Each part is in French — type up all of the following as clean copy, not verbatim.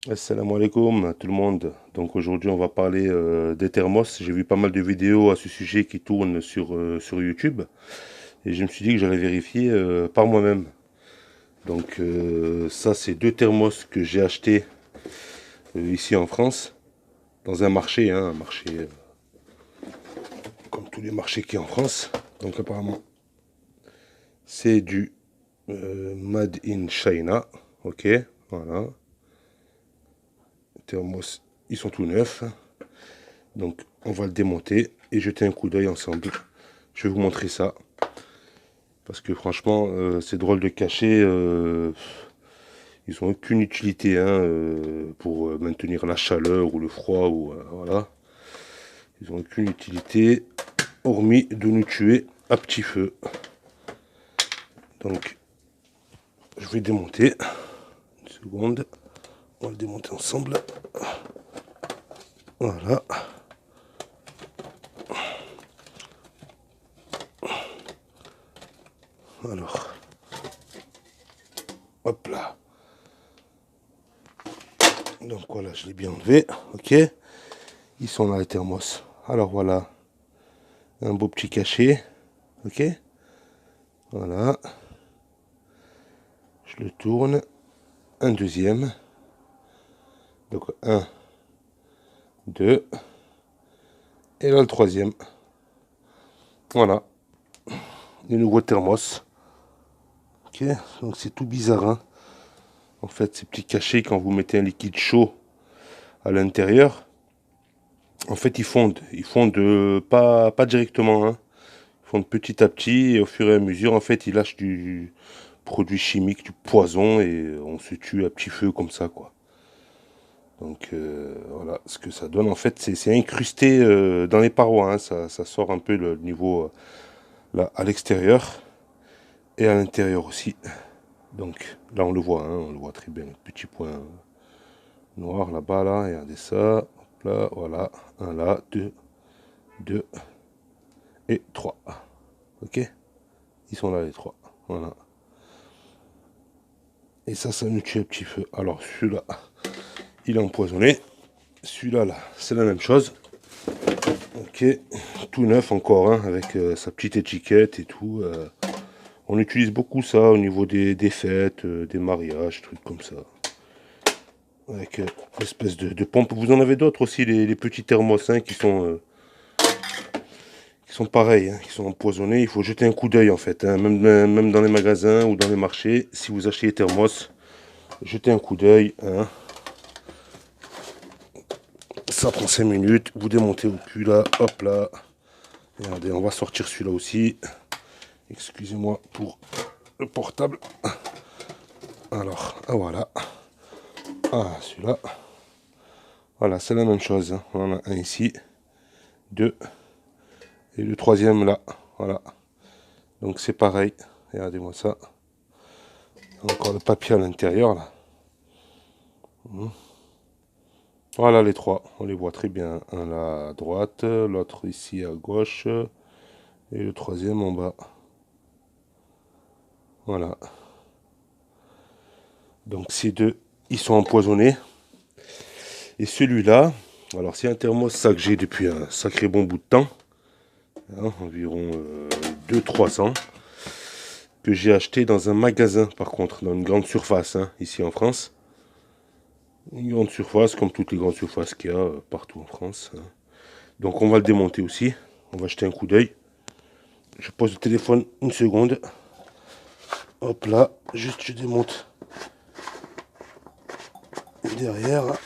Assalamu alaikum à tout le monde. Donc aujourd'hui on va parler des thermos. J'ai vu pas mal de vidéos à ce sujet qui tournent sur YouTube et je me suis dit que j'allais vérifier par moi-même. Donc ça c'est deux thermos que j'ai achetés ici en France dans un marché, hein, un marché comme tous les marchés qui y a en France. Donc apparemment c'est du Made in China. Ok, voilà. Thermos, ils sont tout neufs. Donc on va le démonter et jeter un coup d'œil ensemble. Je vais vous montrer ça. Parce que franchement, c'est drôle de cacher. Ils n'ont aucune utilité hein, pour maintenir la chaleur ou le froid. Ou, voilà. Ils n'ont aucune utilité hormis de nous tuer à petit feu. Donc je vais démonter. Une seconde. On va le démonter ensemble. Voilà. Alors. Hop là. Donc voilà, je l'ai bien enlevé. Ok. Ils sont là les thermos. Alors voilà. Un beau petit cachet. Ok. Voilà. Je le tourne. Un deuxième. Donc un, 2. Et là le troisième. Voilà. Les nouveaux thermos. Ok. Donc c'est tout bizarre. Hein. En fait, ces petits cachets, quand vous mettez un liquide chaud à l'intérieur, en fait ils fondent. Ils fondent pas directement. Hein. Ils fondent petit à petit et au fur et à mesure, en fait, ils lâchent du produit chimique, du poison et on se tue à petit feu comme ça, quoi. Donc voilà, ce que ça donne en fait, c'est incrusté dans les parois, hein, ça sort un peu le niveau là à l'extérieur et à l'intérieur aussi. Donc là on le voit, hein, on le voit très bien, le petit point noir là-bas, là, regardez ça, hop là, voilà, un là, deux et trois. Ok, ils sont là les trois, voilà. Et ça nous tue un petit feu. Alors celui-là, il est empoisonné. Celui-là, là, c'est la même chose. Ok, tout neuf encore, hein, avec sa petite étiquette et tout. On utilise beaucoup ça au niveau des fêtes, des mariages, trucs comme ça. Avec l'espèce de pompe. Vous en avez d'autres aussi, les petits thermos hein, qui sont pareils, hein, qui sont empoisonnés. Il faut jeter un coup d'œil en fait. Hein, même dans les magasins ou dans les marchés, si vous achetez les thermos, jetez un coup d'œil. Hein. Ça prend 5 minutes. Vous démontez au cul là. Hop là. Regardez, on va sortir celui-là aussi. Excusez-moi pour le portable. Alors, ah voilà. Ah, celui-là. Voilà, c'est la même chose. Hein. On en a un ici. Deux. Et le troisième là. Voilà. Donc c'est pareil. Regardez-moi ça. Encore le papier à l'intérieur là. Voilà les trois. On les voit très bien. Un là à droite, l'autre ici à gauche. Et le troisième en bas. Voilà. Donc ces deux, ils sont empoisonnés. Et celui-là, alors c'est un thermos ça que j'ai depuis un sacré bon bout de temps. Hein, environ 2-3 ans. Que j'ai acheté dans un magasin par contre, dans une grande surface, hein, ici en France. Une grande surface, comme toutes les grandes surfaces qu'il y a partout en France. Hein. Donc on va le démonter aussi. On va jeter un coup d'œil. Je pose le téléphone une seconde. Hop là, juste je démonte derrière.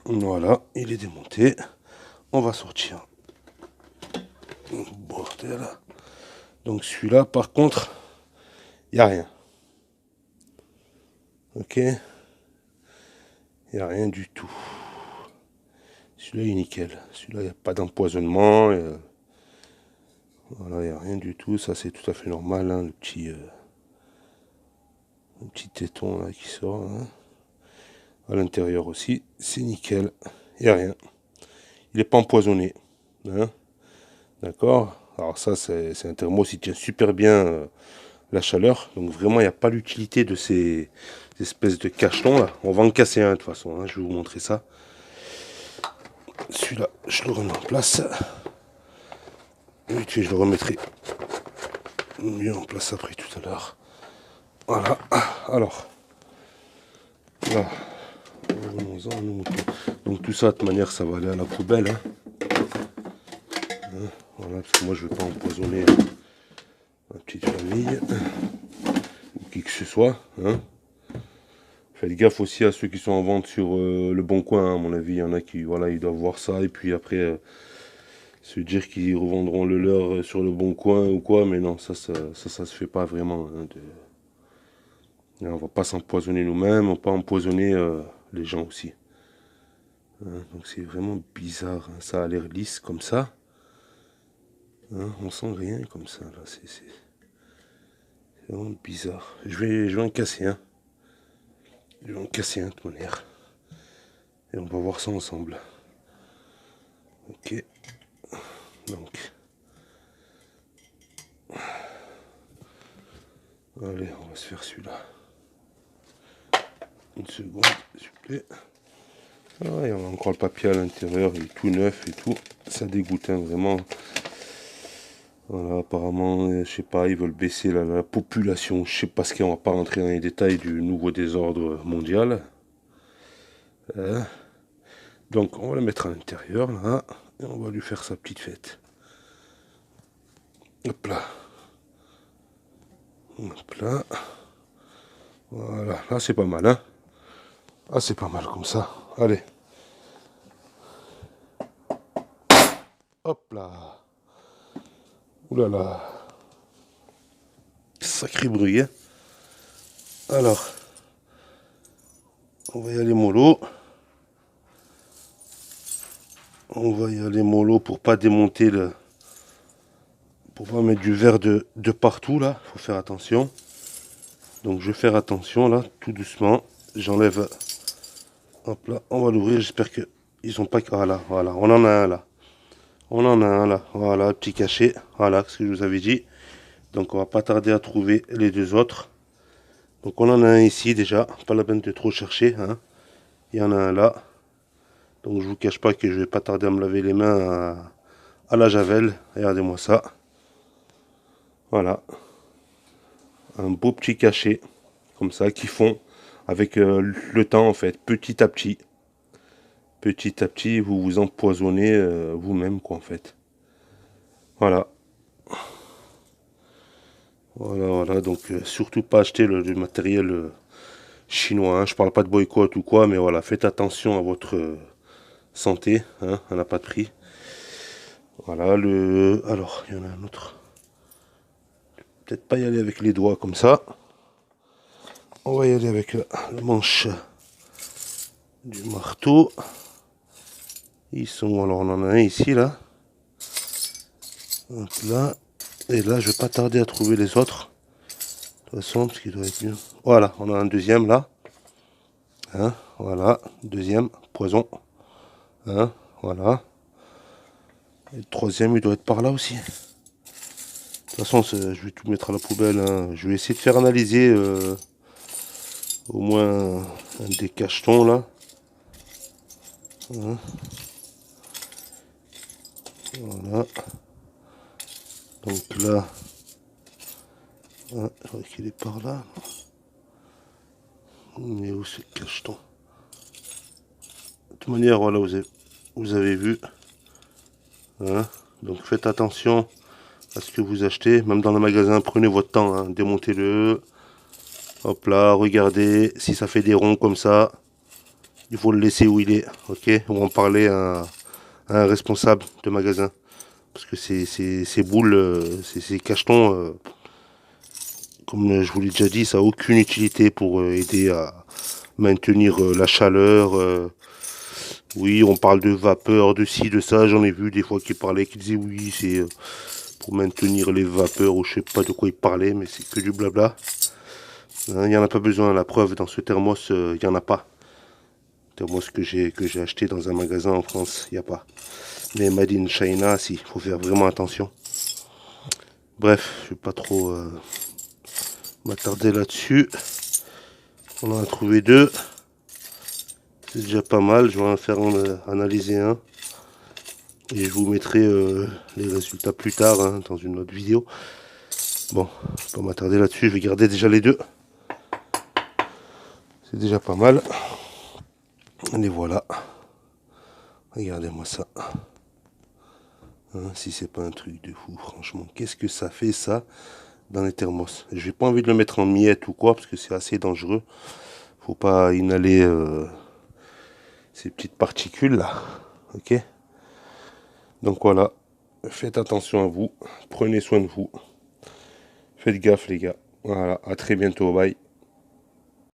Voilà, il est démonté. On va sortir. Bordel. Donc celui-là, par contre, il n'y a rien. Ok. Il n'y a rien du tout. Celui-là, il est nickel. Celui-là, il n'y a pas d'empoisonnement. Voilà, il n'y a rien du tout. Ça, c'est tout à fait normal. Hein, le petit téton là, qui sort. Hein. À l'intérieur aussi, c'est nickel. Il n'y a rien. Il n'est pas empoisonné. Hein. D'accord. Alors ça, c'est un thermos qui tient super bien la chaleur. Donc vraiment, il n'y a pas l'utilité espèces de cachetons là. On va en casser un de toute façon, hein. Je vais vous montrer ça. Celui-là, je le remets en place. Et puis je le remettrai mieux en place après tout à l'heure. Voilà. Alors, là, revenons-en à nos moutons. Donc tout ça, de toute manière, ça va aller à la poubelle. Hein. Voilà, parce que moi, je ne vais pas empoisonner ma petite famille ou qui que ce soit. Hein. Faites gaffe aussi à ceux qui sont en vente sur le Bon Coin. Hein. À mon avis, il y en a qui, voilà, ils doivent voir ça et puis après se dire qu'ils revendront le leur sur le Bon Coin ou quoi. Mais non, ça se fait pas vraiment. Hein, on va pas s'empoisonner nous-mêmes, on va pas empoisonner les gens aussi. Hein, donc c'est vraiment bizarre. Hein. Ça a l'air lisse comme ça. Hein, on sent rien comme ça. Là, c'est vraiment bizarre. Je vais en casser un. Je vais en casser un de toute manière. Et on va voir ça ensemble. Ok. Donc. Allez, on va se faire celui-là. Une seconde, s'il vous plaît. Ah, et on a encore le papier à l'intérieur, il est tout neuf et tout. Ça dégoûte, hein, vraiment. Voilà, apparemment, je sais pas, ils veulent baisser la population. Je sais pas ce qu'on va pas rentrer dans les détails du nouveau désordre mondial. Donc, on va le mettre à l'intérieur, là. Et on va lui faire sa petite fête. Hop là. Hop là. Voilà, là c'est pas mal, hein. Ah, c'est pas mal comme ça. Allez. Hop là. Ouh là là. Sacré bruit, hein. Alors. On va y aller mollo. On va y aller mollo pour pas démonter le... Pour pas mettre du verre de partout là. Faut faire attention. Donc je vais faire attention là, tout doucement. J'enlève. Hop là, on va l'ouvrir. J'espère que ils ont pas. Voilà, voilà. On en a un là. On en a un là. Voilà, petit cachet. Voilà, ce que je vous avais dit. Donc on va pas tarder à trouver les deux autres. Donc on en a un ici déjà. Pas la peine de trop chercher. Hein. Il y en a un là. Donc je vous cache pas que je vais pas tarder à me laver les mains à la javel. Regardez-moi ça. Voilà. Un beau petit cachet. Comme ça, qui font avec le temps en fait. Petit à petit. Petit à petit, vous vous empoisonnez vous-même quoi en fait. Voilà. Voilà, voilà. Donc surtout pas acheter du matériel chinois. Hein. Je parle pas de boycott ou quoi, mais voilà, faites attention à votre santé. Hein. Elle n'a pas de prix. Voilà, alors, il y en a un autre. Peut-être pas y aller avec les doigts comme ça. On va y aller avec la manche du marteau. Ils sont, alors on en a un ici, là. Hop là. Et là, je vais pas tarder à trouver les autres. De toute façon, parce qu'il doit être mieux. Voilà, on a un deuxième là. Hein, voilà, deuxième, poison. Hein, voilà. Et le troisième, il doit être par là aussi. De toute façon, je vais tout mettre à la poubelle. Hein. Je vais essayer de faire analyser au moins un des cachetons là. Hein. Voilà. Donc là, je crois qu'il est par là. Mais où c'est le cacheton? De toute manière, voilà, vous avez vu. Hein. Donc faites attention à ce que vous achetez. Même dans le magasin, prenez votre temps. Hein. Démontez-le. Hop là, regardez. Si ça fait des ronds comme ça, il faut le laisser où il est. Ok. On va en parler à un responsable de magasin. Parce que ces boules, ces cachetons, comme je vous l'ai déjà dit, ça n'a aucune utilité pour aider à maintenir la chaleur. Oui, on parle de vapeur, de ci, de ça. J'en ai vu des fois qui parlaient, qui disaient oui, c'est pour maintenir les vapeurs, ou je sais pas de quoi ils parlaient, mais c'est que du blabla. Il n'y en a pas besoin. La preuve, dans ce thermos, il n'y en a pas. Le thermos que j'ai acheté dans un magasin en France, il n'y a pas. Mais Made in China, si, il faut faire vraiment attention. Bref, je ne vais pas trop m'attarder là-dessus. On en a trouvé 2. C'est déjà pas mal. Je vais en faire analyser un. Et je vous mettrai les résultats plus tard hein, dans une autre vidéo. Bon, je vais pas m'attarder là-dessus. Je vais garder déjà les 2. C'est déjà pas mal. Et voilà. Regardez-moi ça. Hein, si c'est pas un truc de fou, franchement. Qu'est-ce que ça fait ça dans les thermos? J'ai pas envie de le mettre en miettes ou quoi, parce que c'est assez dangereux. Faut pas inhaler ces petites particules là. Ok? Donc voilà. Faites attention à vous. Prenez soin de vous. Faites gaffe les gars. Voilà. À très bientôt. Bye.